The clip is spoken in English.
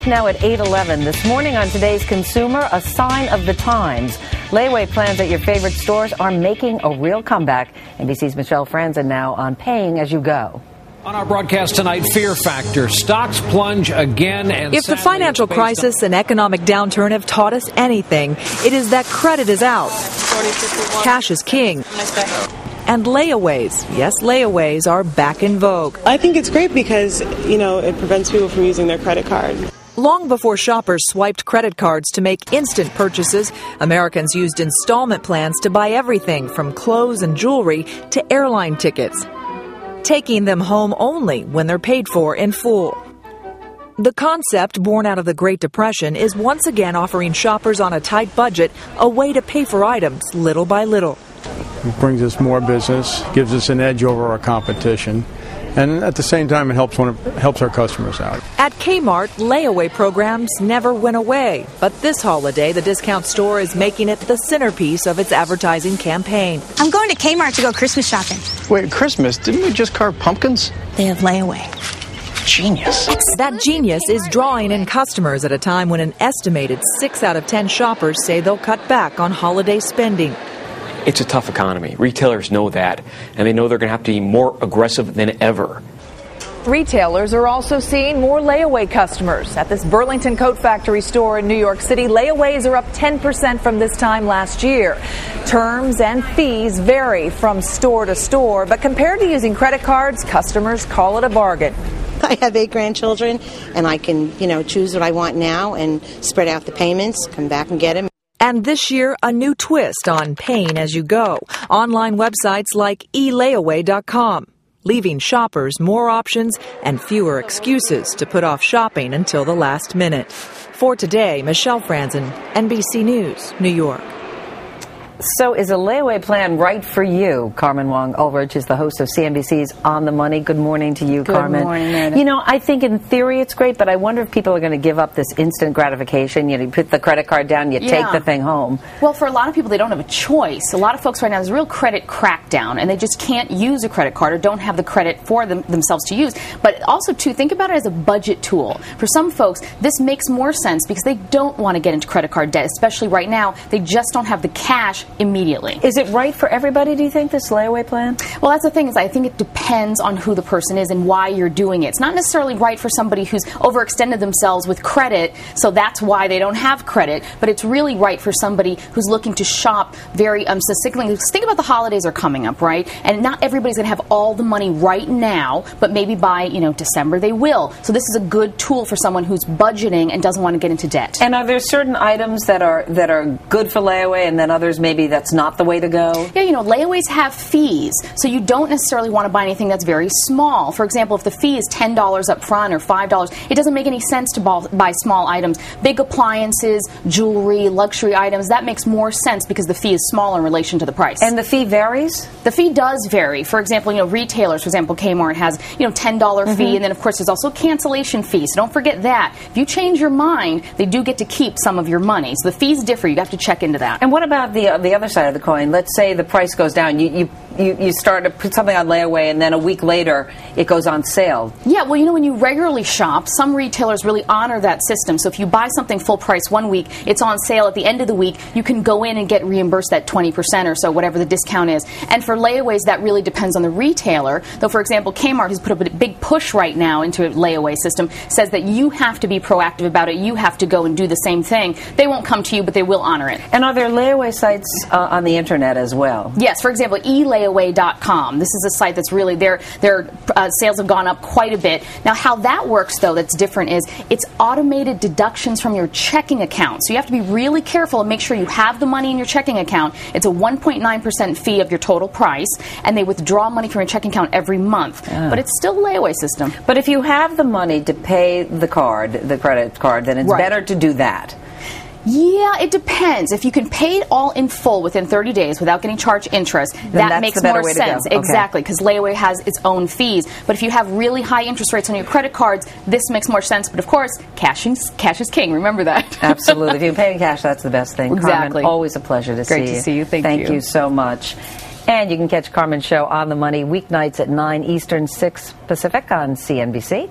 Now at 8:11 this morning on Today's Consumer, a sign of the times. Layaway plans at your favorite stores are making a real comeback. NBC's Michelle Franzen now on Paying As You Go. On our broadcast tonight, fear factor. Stocks plunge again. And if the financial crisis and economic downturn have taught us anything, it is that credit is out. Cash is king. And layaways, yes, layaways are back in vogue. I think it's great because, it prevents people from using their credit card. Long before shoppers swiped credit cards to make instant purchases, Americans used installment plans to buy everything from clothes and jewelry to airline tickets, taking them home only when they're paid for in full. The concept, born out of the Great Depression, is once again offering shoppers on a tight budget a way to pay for items little by little. It brings us more business, gives us an edge over our competition, and at the same time it helps our customers out. At Kmart, layaway programs never went away, but this holiday the discount store is making it the centerpiece of its advertising campaign. I'm going to Kmart to go Christmas shopping. Wait, Christmas? Didn't we just carve pumpkins? They have layaway. Genius. That genius is drawing in customers at a time when an estimated 6 out of 10 shoppers say they'll cut back on holiday spending. It's a tough economy. Retailers know that, and they know they're going to have to be more aggressive than ever. Retailers are also seeing more layaway customers. At this Burlington Coat Factory store in New York City, layaways are up 10% from this time last year. Terms and fees vary from store to store, but compared to using credit cards, customers call it a bargain. I have 8 grandchildren, and I can, choose what I want now and spread out the payments, come back and get them. And this year, a new twist on Paying As You Go. Online websites like eLayaway.com, leaving shoppers more options and fewer excuses to put off shopping until the last minute. For today, Michelle Franzen, NBC News, New York. So is a layaway plan right for you? Carmen Wong-Ulrich is the host of CNBC's On the Money. Good morning to you, Carmen. Good morning, Meredith. I think in theory it's great, but I wonder if people are going to give up this instant gratification. You put the credit card down, you take the thing home. Well, for a lot of people, they don't have a choice. A lot of folks right now, there's a real credit crackdown, and they just can't use a credit card or don't have the credit for themselves to use. But also, too, think about it as a budget tool. For some folks, this makes more sense because they don't want to get into credit card debt, especially right now. They just don't have the cash immediately. Is it right for everybody, do you think, this layaway plan? Well, that's the thing, is I think it depends on who the person is and why you're doing it. It's not necessarily right for somebody who's overextended themselves with credit, so that's why they don't have credit, but it's really right for somebody who's looking to shop very succinctly. Think about the holidays are coming up, right? And not everybody's going to have all the money right now, but maybe by, December they will. So this is a good tool for someone who's budgeting and doesn't want to get into debt. And are there certain items that are good for layaway and then others maybe that's not the way to go? Yeah, layaways have fees, so you don't necessarily want to buy anything that's very small. For example, if the fee is $10 up front or $5, it doesn't make any sense to buy small items. Big appliances, jewelry, luxury items, that makes more sense because the fee is smaller in relation to the price. And the fee varies? The fee does vary. For example, retailers, for example, Kmart has, $10 fee, and then of course there's also a cancellation fee, so don't forget that. If you change your mind, they do get to keep some of your money. So the fees differ. You have to check into that. And what about the other side of the coin? Let's say the price goes down. You start to put something on layaway, and then a week later it goes on sale. Yeah, well, when you regularly shop, some retailers really honor that system. So if you buy something full price one week, it's on sale at the end of the week. You can go in and get reimbursed that 20% or so, whatever the discount is. And for layaways, that really depends on the retailer. Though, for example, Kmart has put up a big push right now into a layaway system, says that you have to be proactive about it. You have to go and do the same thing. They won't come to you, but they will honor it. And are there layaway sites on the internet as well? Yes, for example, eLayaway.com. This is a site that's really, their sales have gone up quite a bit. Now, how that works, though, that's different is it's automated deductions from your checking account. So you have to be really careful and make sure you have the money in your checking account. It's a 1.9% fee of your total price, and they withdraw money from your checking account every month. But it's still a layaway system. But if you have the money to pay the credit card, then it's better to do that. Yeah, it depends. If you can pay it all in full within 30 days without getting charged interest, that makes more sense. Okay. Exactly, because layaway has its own fees. But if you have really high interest rates on your credit cards, this makes more sense. But of course, cash is king. Remember that. Absolutely. If you pay in cash, that's the best thing. Exactly. Carmen, always a pleasure to see you. Great to see you. Thank you so much. And you can catch Carmen's show On the Money weeknights at 9 Eastern, 6 Pacific on CNBC.